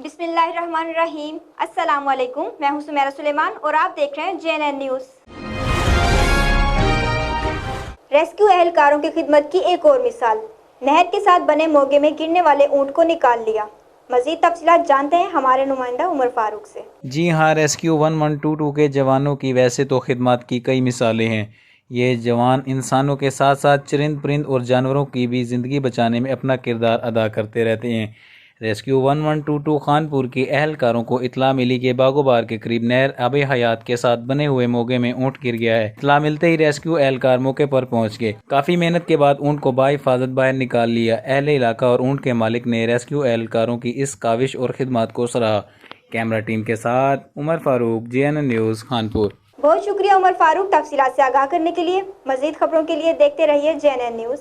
बिस्मिल्लाहिर्रहमानिर्रहीम। अस्सलाम वालेकुम। मैं हूं सुमेरा सुलेमान और आप देख रहे हैं JNN न्यूज़। रेस्क्यू एहलकारों की खिदमत की एक और मिसाल। नहर के साथ बने मोगे में गिरने वाले ऊंट को निकाल लिया। मजीद तफसीलात जानते हैं हमारे नुमाइंदा उमर फारूक से। जी हाँ, रेस्क्यू 1122 के जवानों की वैसे तो खिदमत की कई मिसालें हैं। ये जवान इंसानों के साथ साथ चरिंद परिंद और जानवरों की भी ज़िंदगी बचाने में अपना किरदार अदा करते रहते हैं। रेस्क्यू 1122 खानपुर के अहलकारों को इतला मिली कि बागोबार के करीब नहर आब हयात के साथ बने हुए मोगे में ऊँट गिर गया है। इतला मिलते ही रेस्क्यू एहलकार मौके पर पहुंच गए। काफ़ी मेहनत के बाद ऊँट को बाहिफाजत बाहर निकाल लिया। अहले इलाका और ऊँट के मालिक ने रेस्क्यू एहलकारों की इस काविश और खिदमत को सराहा। कैमरा टीम के साथ उमर फारूक, JNN न्यूज़, खानपुर। बहुत शुक्रिया उमर फारूक तफसीलात से आगाह करने के लिए। मजीद खबरों के लिए देखते रहिए JNN न्यूज़।